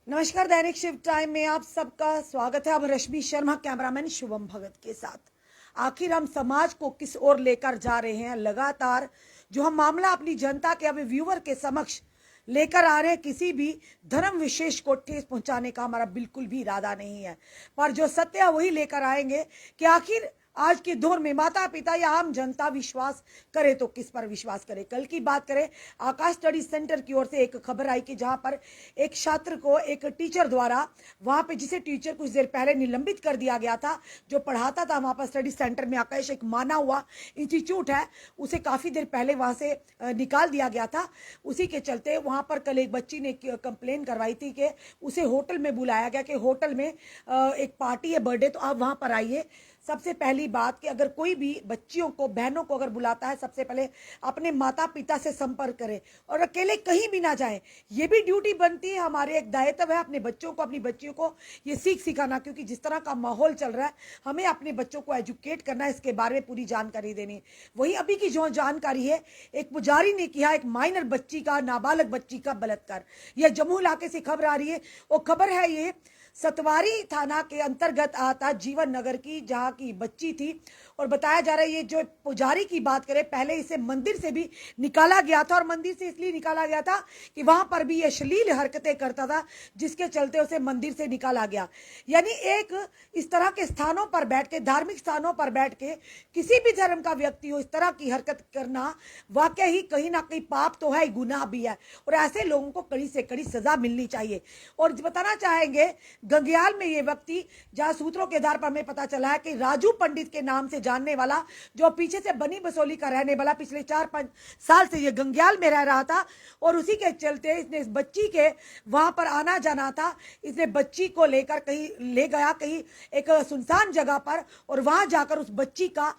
नमस्कार। दैनिक शिव टाइम में आप सबका स्वागत है। अब रश्मि शर्मा कैमरामैन शुभम भगत के साथ। आखिर हम समाज को किस ओर लेकर जा रहे हैं? लगातार जो हम मामला अपनी जनता के, अभी व्यूअर के समक्ष लेकर आ रहे हैं, किसी भी धर्म विशेष को ठेस पहुंचाने का हमारा बिल्कुल भी इरादा नहीं है, पर जो सत्य है वही लेकर आएंगे कि आखिर आज के दौर में माता पिता या आम जनता विश्वास करे तो किस पर विश्वास करे। कल की बात करें, आकाश स्टडी सेंटर की ओर से एक खबर आई कि जहां पर एक छात्र को एक टीचर द्वारा, वहां पे जिसे टीचर कुछ देर पहले निलंबित कर दिया गया था, जो पढ़ाता था वहां पर स्टडी सेंटर में, आकाश एक माना हुआ इंस्टीट्यूट है, उसे काफी देर पहले वहां से निकाल दिया गया था। उसी के चलते वहां पर कल एक बच्ची ने कंप्लेन करवाई थी कि उसे होटल में बुलाया गया कि होटल में एक पार्टी है, बर्थडे, तो आप वहां पर आइए। सबसे पहली बात कि अगर कोई भी बच्चियों को, बहनों को अगर बुलाता है, सबसे पहले अपने माता पिता से संपर्क करें और अकेले कहीं भी ना जाएं। ये भी ड्यूटी बनती है, हमारे एक दायित्व है अपने बच्चों को, अपनी बच्चियों को ये सीख सिखाना, क्योंकि जिस तरह का माहौल चल रहा है हमें अपने बच्चों को एजुकेट करना है, इसके बारे में पूरी जानकारी देनी। वही अभी की जो जानकारी है, एक पुजारी ने किया एक माइनर बच्ची का, नाबालग बच्ची का बलात्कार। यह जम्मू इलाके से खबर आ रही है। वो खबर है ये सतवारी थाना के अंतर्गत आता जीवन नगर की, जहां की बच्ची थी। और बताया जा रहा है ये जो पुजारी की बात करें, पहले इसे मंदिर से भी निकाला गया था, और मंदिर से इसलिए निकाला गया था कि वहां पर भी ये अश्लील हरकतें करता था, जिसके चलते उसे मंदिर से निकाला गया। यानी एक इस तरह के स्थानों पर बैठ के, धार्मिक स्थानों पर बैठ के किसी भी धर्म का व्यक्ति हो इस तरह की हरकत करना वाकई ही कहीं ना कहीं पाप तो है, गुनाह भी है, और ऐसे लोगों को कड़ी से कड़ी सजा मिलनी चाहिए। और बताना चाहेंगे, गंगयाल में ये व्यक्ति, जहां सूत्रों के आधार पर हमें पता चला है कि राजू पंडित के नाम से जानने वाला, जो पीछे से बनी बसोली का रहने वाला, पिछले 4-5 साल से ये गंगयाल में रह रहा था, और उसी के चलते इसने इस बच्ची के वहां पर आना जाना था। इसने बच्ची को लेकर कहीं ले गया, कहीं एक सुनसान जगह पर, और वहां जाकर उस बच्ची का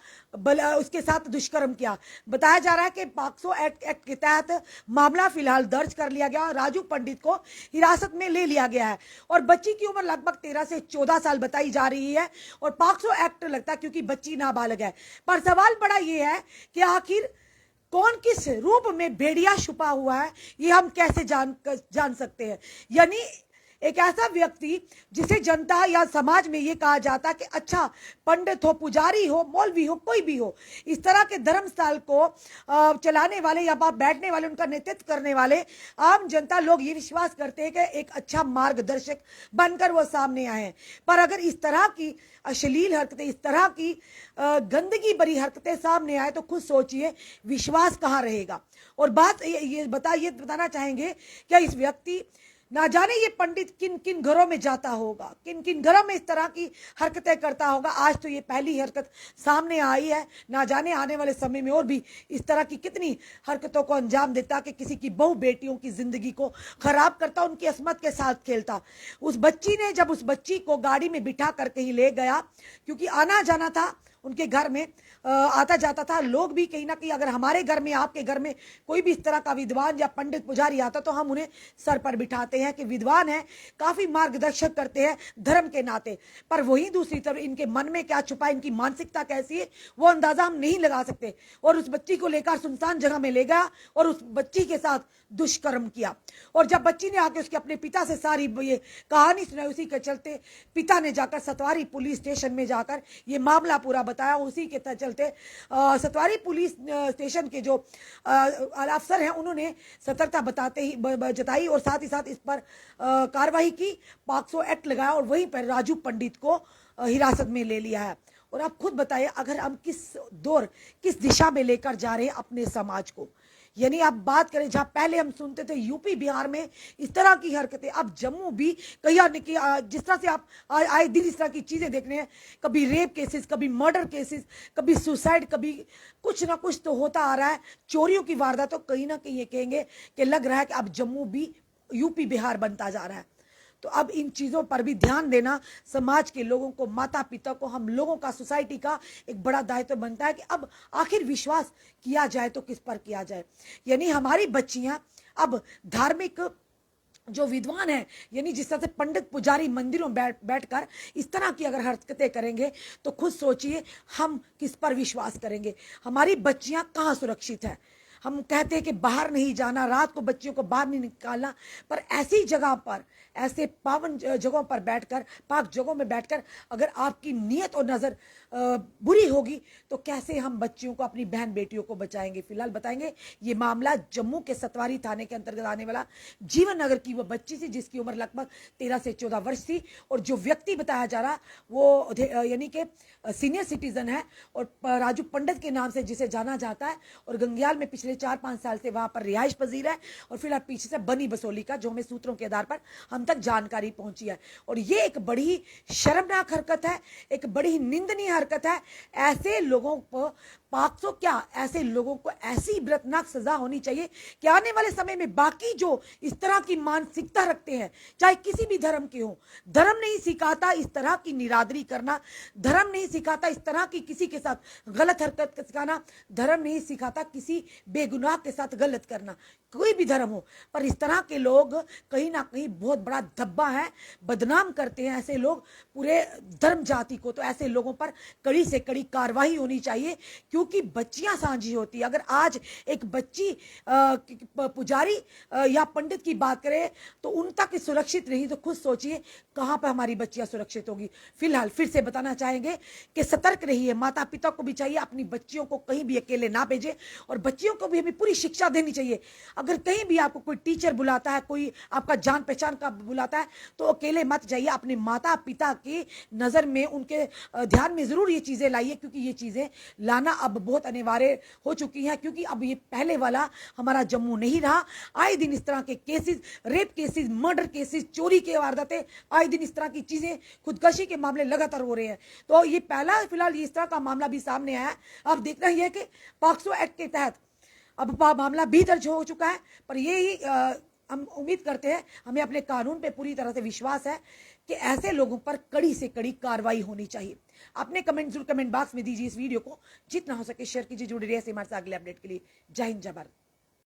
उसके साथ दुष्कर्म किया। बताया जा रहा है कि पॉक्सो एक्ट के तहत मामला फिलहाल दर्ज कर लिया गया और राजू पंडित को हिरासत में ले लिया गया है। और बच्ची की उम्र लगभग 13 से 14 साल बताई जा रही है, और पॉक्सो एक्ट लगता है क्योंकि बच्ची नाबालग है। पर सवाल बड़ा यह है कि आखिर कौन किस रूप में भेड़िया छुपा हुआ है, ये हम कैसे जान सकते हैं? यानी एक ऐसा व्यक्ति जिसे जनता या समाज में ये कहा जाता है कि अच्छा, पंडित हो, पुजारी हो, मौलवी हो, कोई भी हो, इस तरह के धर्मस्थल को चलाने वाले या बैठने वाले, उनका नेतृत्व करने वाले आम जनता लोग ये विश्वास करते हैं कि एक अच्छा मार्गदर्शक बनकर वो सामने आए हैं। पर अगर इस तरह की अश्लील हरकतें, इस तरह की गंदगी भरी हरकतें सामने आए तो खुद सोचिए विश्वास कहाँ रहेगा। और बात ये बताना चाहेंगे, क्या इस व्यक्ति, ना जाने ये पंडित किन किन घरों में जाता होगा, किन किन घरों में इस तरह की हरकतें करता होगा। आज तो ये पहली हरकत सामने आई है, ना जाने आने वाले समय में और भी इस तरह की कितनी हरकतों को अंजाम देता कि किसी की बहु बेटियों की जिंदगी को खराब करता, उनकी अस्मत के साथ खेलता। उस बच्ची ने, जब उस बच्ची को गाड़ी में बिठा कर कहीं ले गया, क्योंकि आना जाना था उनके घर में, आता जाता था लोग भी, कहीं ना कहीं अगर हमारे घर में, आपके घर में कोई भी इस तरह का विद्वान या पंडित पुजारी आता तो हम उन्हें सर पर बिठाते हैं कि विद्वान है, काफी मार्गदर्शक करते हैं धर्म के नाते। पर वही दूसरी तरफ इनके मन में क्या छुपा, इनकी मानसिकता कैसी है, वो अंदाजा हम नहीं लगा सकते। और उस बच्ची को लेकर सुनसान जगह में ले गया और उस बच्ची के साथ दुष्कर्म किया। और जब बच्ची ने आके उसके अपने पिता से सारी ये कहानी सुनाई, उसी के चलते पिता ने जाकर सतवारी पुलिस स्टेशन में जाकर ये मामला पूरा बताया। उसी के चलते सतवारी पुलिस स्टेशन के जो अफसर हैं, उन्होंने सतर्कता बताते ही जताई और साथ ही साथ इस पर कार्रवाई की, पॉक्सो एक्ट लगाया और वहीं पर राजू पंडित को हिरासत में ले लिया है। और आप खुद बताइए, अगर हम किस दिशा में लेकर जा रहे हैं अपने समाज को। यानी आप बात करें, जहां पहले हम सुनते थे यूपी बिहार में इस तरह की हरकतें, अब जम्मू भी कहीं जिस तरह से आप आए दिन इस तरह की चीजें देख रहे हैं, कभी रेप केसेस, कभी मर्डर केसेस, कभी सुसाइड, कभी कुछ ना कुछ तो होता आ रहा है। चोरियों की वारदात तो कहीं ना कहीं ये कहेंगे कि लग रहा है कि अब जम्मू भी यूपी बिहार बनता जा रहा है। तो अब इन चीज़ों पर भी ध्यान देना समाज के लोगों को, माता पिता को, हम लोगों का, सोसाइटी का एक बड़ा दायित्व बनता है कि अब आखिर विश्वास किया जाए तो किस पर किया जाए। यानी हमारी बच्चियां अब धार्मिक जो विद्वान है, यानी जिस तरह से पंडित पुजारी मंदिरों बैठकर इस तरह की अगर हरकतें करेंगे तो खुद सोचिए हम किस पर विश्वास करेंगे, हमारी बच्चियां कहाँ सुरक्षित है। हम कहते हैं कि बाहर नहीं जाना, रात को बच्चियों को बाहर नहीं निकालना, पर ऐसी जगह पर, ऐसे पावन जगहों पर बैठकर, पाक जगहों में बैठकर अगर आपकी नीयत और नज़र बुरी होगी तो कैसे हम बच्चियों को, अपनी बहन बेटियों को बचाएंगे। फिलहाल बताएंगे ये मामला जम्मू के सतवारी थाने के अंतर्गत आने वाला जीवन नगर की वो बच्ची थी जिसकी उम्र लगभग 13 से 14 वर्ष थी, और जो व्यक्ति बताया जा रहा वो यानी कि सीनियर सिटीजन है और राजू पंडित के नाम से जिसे जाना जाता है, और गंगयाल में पिछले 4-5 साल से वहां पर रिहाइश पजीर है, और फिलहाल पीछे से बनी बसोली का, जो हमें सूत्रों के आधार पर हम तक जानकारी पहुंची है। और ये एक बड़ी शर्मनाक हरकत है, एक बड़ी निंदनीय हरकत है। ऐसे लोगों को पाक्सो क्या, ऐसे लोगों को ऐसी इबरतनाक सजा होनी चाहिए कि आने वाले समय में बाकी जो इस तरह की मानसिकता रखते हैं, चाहे किसी भी धर्म के हो, धर्म नहीं सिखाता इस तरह की निरादरी करना, धर्म नहीं सिखाता इस तरह की किसी के साथ गलत हरकत सिखाना, धर्म नहीं सिखाता किसी बेगुनाह के साथ गलत करना, कोई भी धर्म हो। पर इस तरह के लोग कहीं ना कहीं बहुत बड़ा धब्बा है, बदनाम करते हैं ऐसे लोग पूरे धर्म जाति को। तो ऐसे लोगों पर कड़ी से कड़ी कार्रवाई होनी चाहिए, क्योंकि बच्चियां साझी होती है। अगर आज एक बच्ची पुजारी या पंडित की बात करें तो उन तक सुरक्षित नहीं, तो खुद सोचिए कहां पर हमारी बच्चियां सुरक्षित होगी। फिलहाल फिर से बताना चाहेंगे कि सतर्क रहिए, माता पिता को भी चाहिए अपनी बच्चियों को कहीं भी अकेले ना भेजे, और बच्चियों को भी हमें पूरी शिक्षा देनी चाहिए। अगर कहीं भी आपको कोई टीचर बुलाता है, कोई आपका जान पहचान का बुलाता है, तो अकेले मत जाइए, अपने माता पिता की नजर में, उनके ध्यान में जरूर ये चीजें लाइए, क्योंकि ये चीजें लाना अब बहुत अनिवार्य हो चुकी है। क्योंकि अब ये पहले वाला हमारा जम्मू नहीं रहा। आए दिन इस तरह के cases, rape cases, murder cases, चोरी के वारदातें, आए दिन इस तरह की चीजें, खुदकशी के मामले लगातार हो रहे हैं। तो ये पहला फिलहाल इस तरह का मामला भी सामने आया है। अब देखना ही है कि पॉक्सो एक्ट के तहत अब मामला भी दर्ज हो चुका है, पर यही हम उम्मीद करते हैं, हमें अपने कानून पे पूरी तरह से विश्वास है कि ऐसे लोगों पर कड़ी से कड़ी कार्रवाई होनी चाहिए। अपने कमेंट जरूर कमेंट बॉक्स में दीजिए, इस वीडियो को जितना हो सके शेयर कीजिए, जुड़े रहिए हमारे साथ अगले अपडेट के लिए। जय हिंद, जय भारत।